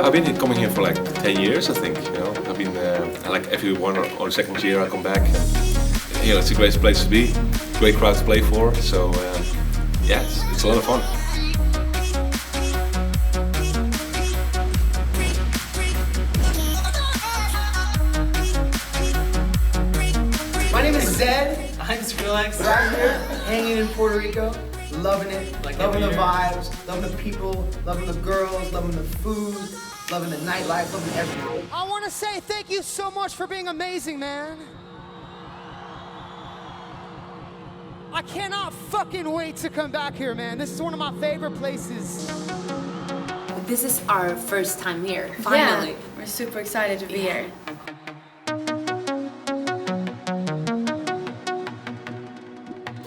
I've been coming here for like 10 years, I think. You know, I've been like every one or second year I come back. And, you know, it's a great place to be, great crowd to play for. So yeah, it's a lot of fun. My name is Zed. I'm Skrillex. We're out here hanging in Puerto Rico, loving it, Like loving the every year. vibes, loving the people, loving the girls, loving the food, loving the nightlife, loving everything. I want to say thank you so much for being amazing, man. I cannot fucking wait to come back here, man. This is one of my favorite places. This is our first time here, finally. Yeah, we're super excited to be here.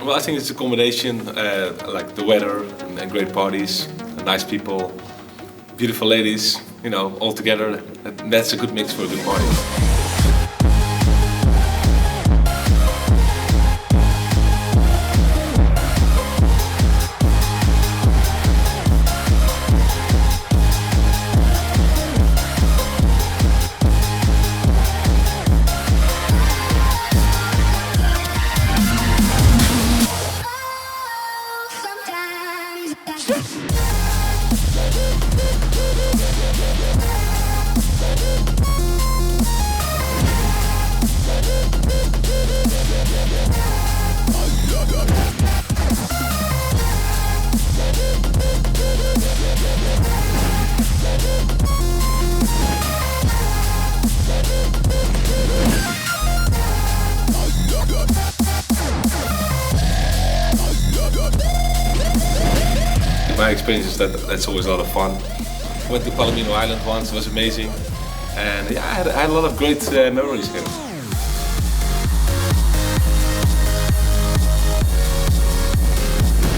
Well, I think it's a combination, like the weather and great parties, nice people, beautiful ladies, you know, all together. That's a good mix for a good party. My experience is that's always a lot of fun. Went to Palomino Island once, it was amazing. And yeah, I had a lot of great memories here.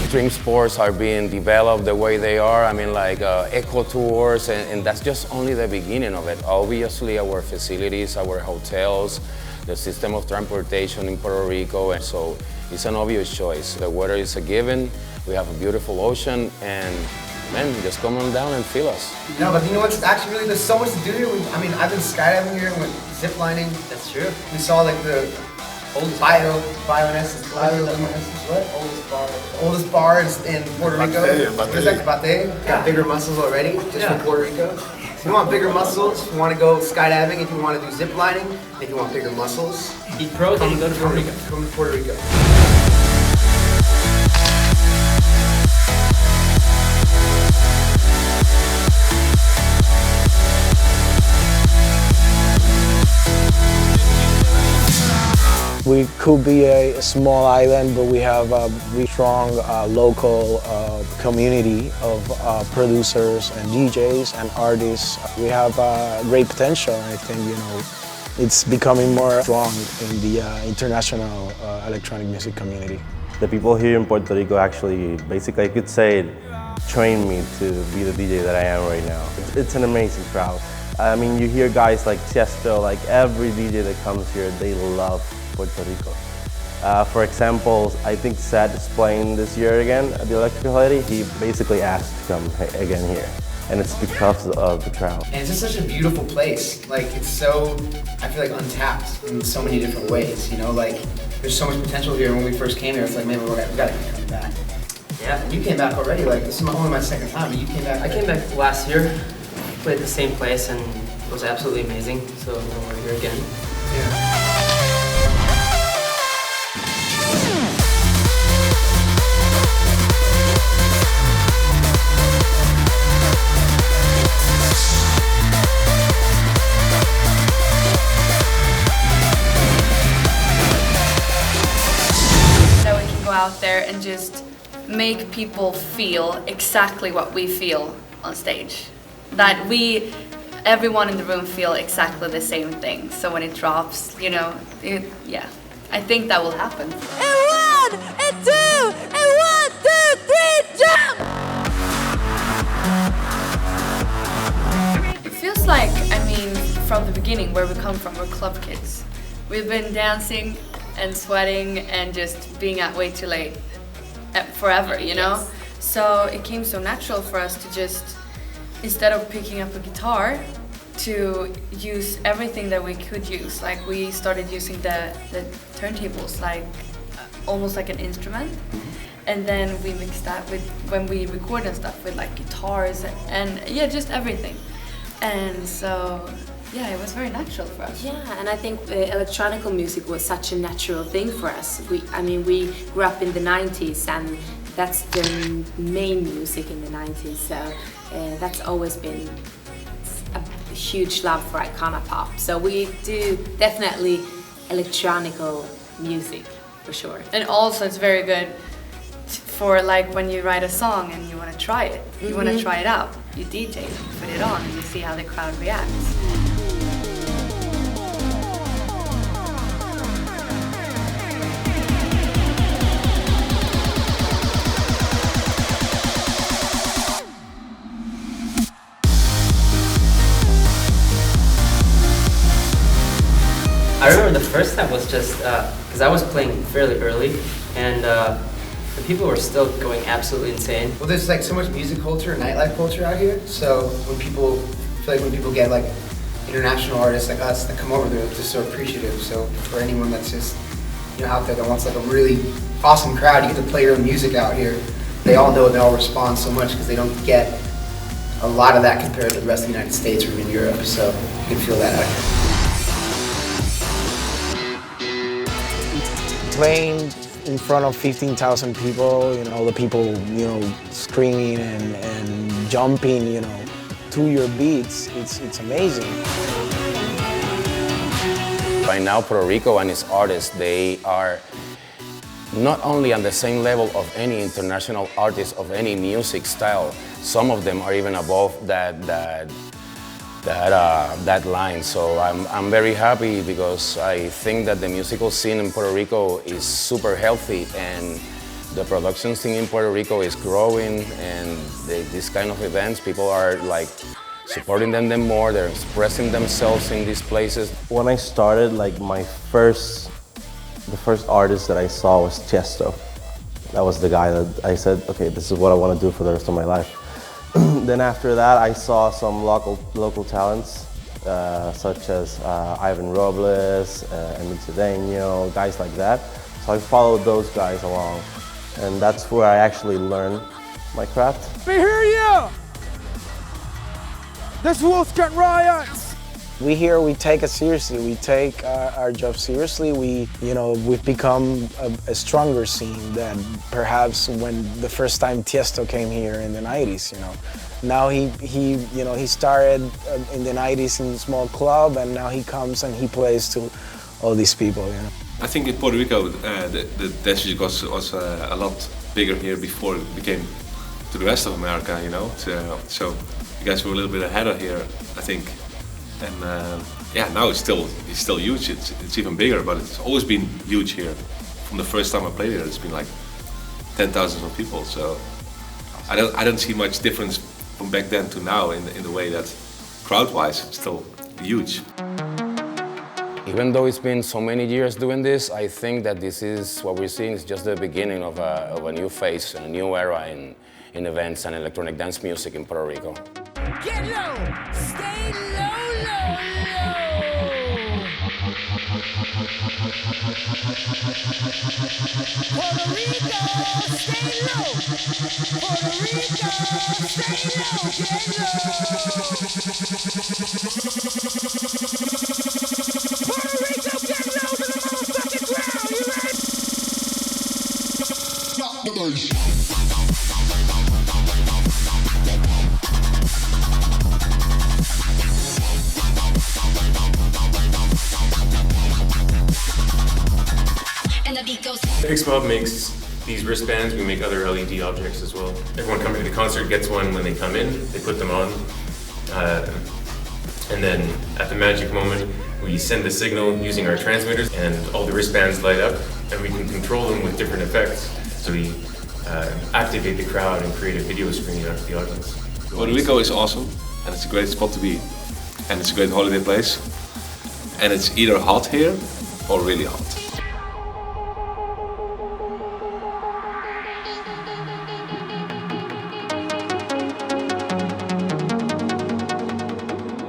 Extreme sports are being developed the way they are. I mean, like eco tours, and that's just only the beginning of it. Obviously, our facilities, our hotels, the system of transportation in Puerto Rico, and so it's an obvious choice. The weather is a given. We have a beautiful ocean, and man, just come on down and feel us. No, but you know what's actually really, there's so much to do here. I mean, I've been skydiving here, went zip lining. That's true. We saw like the oldest bionescence, what? Oldest bar in Puerto Rico. It's like Bate. Got bigger muscles already, just from Puerto Rico. If you want bigger muscles, if you want to go skydiving, if you want to do zip lining, if you want bigger muscles, Eat protein and go to Puerto Rico. come to Puerto Rico. We could be a small island, but we have a really strong local community of producers and DJs and artists. We have great potential, and I think, you know, it's becoming more strong in the international electronic music community. The people here in Puerto Rico actually, basically, I could say, trained me to be the DJ that I am right now. It's an amazing crowd. I mean, you hear guys like Chesto, like every DJ that comes here, they love Puerto Rico. For example, I think Sad is playing this year again at the Electrical Lady. He basically asked to come again here, and it's because of the crowd. And it's just such a beautiful place. Like, it's so, I feel like, untapped in so many different ways, you know? Like, there's so much potential here. When we first came here, it's like, man, we gotta keep coming back. Yeah. And you came back already, like, this is only my second time, but you came back. I came back last year, played the same place, and it was absolutely amazing. So we're here again. Yeah. Out there and just make people feel exactly what we feel on stage. That everyone in the room feel exactly the same thing. So when it drops, you know, yeah, I think that will happen. And 1, and 2, and 1, like, I mean, from the beginning where we come from, we're club kids. We've been dancing and sweating and just being out way too late forever, you know? Yes. So it came so natural for us to just, instead of picking up a guitar, to use everything that we could use. Like we started using the turntables like almost like an instrument. And then we mixed that with, when we record and stuff, with like guitars and yeah, just everything. And so, yeah, it was very natural for us. Yeah, and I think electronic music was such a natural thing for us. We grew up in the 90s, and that's the main music in the 90s. So that's always been a huge love for Icona Pop. So we do definitely electronic music for sure. And also, it's very good for like when you write a song and you want to try it. You want to try it out. You DJ, you put it on, and you see how the crowd reacts. I remember the first time was just because I was playing fairly early, and the people were still going absolutely insane. Well, there's like so much music culture and nightlife culture out here, so when people get like international artists like us that come over, they're just so appreciative. So for anyone that's just out there that wants like a really awesome crowd, you get to play your own music out here. They all know, they all respond so much because they don't get a lot of that compared to the rest of the United States or even Europe, so you can feel that out here. Playing in front of 15,000 people, all the people, screaming and jumping, to your beats, it's amazing. By now, Puerto Rico and its artists, they are not only on the same level of any international artist of any music style. Some of them are even above that line. So I'm very happy because I think that the musical scene in Puerto Rico is super healthy, and the production scene in Puerto Rico is growing, and these kind of events, people are like supporting them more, they're expressing themselves in these places. When I started, like the first artist that I saw was Tiesto. That was the guy that I said, okay, this is what I want to do for the rest of my life. Then after that, I saw some local talents, such as Ivan Robles, Emilio Cedeno, guys like that. So I followed those guys along, and that's where I actually learned my craft. We hear you! This Wolfgang Riot! We take it seriously. We take our job seriously. We've become a stronger scene than perhaps when the first time Tiesto came here in the 90s. Now he started in the 90s in a small club, and now he comes and he plays to all these people. I think in Puerto Rico the dance music was a lot bigger here before it became to the rest of America. So you guys were a little bit ahead of here, I think. And now it's still huge. It's even bigger, but it's always been huge here. From the first time I played here, it's been like 10,000 of people. So I don't see much difference from back then to now in the way that crowd-wise it's still huge. Even though it's been so many years doing this, I think that this is what we're seeing is just the beginning of a new phase, a new era in events and electronic dance music in Puerto Rico. Get low! Stay low, low, low! Puerto Rico, stay low! Puerto Rico, stay low! Get low! Puerto Rico, get low to the motherfucking ground! You ready? Stop the bass! Big Mob makes these wristbands. We make other LED objects as well. Everyone coming to the concert gets one when they come in. They put them on. And then at the magic moment, we send the signal using our transmitters, and all the wristbands light up, and we can control them with different effects. So we activate the crowd and create a video screen out of the audience. Puerto Rico is awesome, and it's a great spot to be. and it's a great holiday place. And it's either hot here or really hot.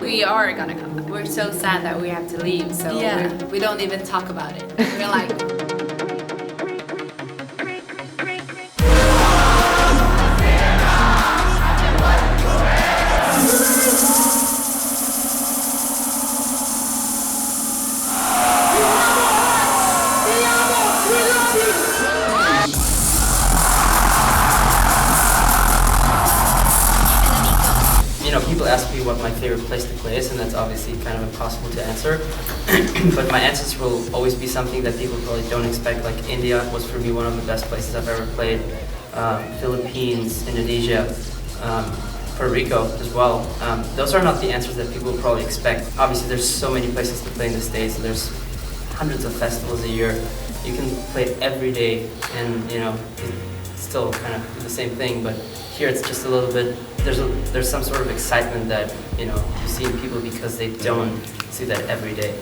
We are gonna come back. We're so sad that we have to leave, so Yeah. we don't even talk about it. We're like, You know, people ask me what my favorite place to play is, and that's obviously kind of impossible to answer. But my answers will always be something that people probably don't expect. Like India was for me one of the best places I've ever played. Philippines, Indonesia, Puerto Rico as well. Those are not the answers that people probably expect. Obviously, there's so many places to play in the States. There's hundreds of festivals a year. You can play every day, and you know, it's still kind of do the same thing. But here, it's just a little bit. There's some sort of excitement that you know you see in people because they don't see that every day.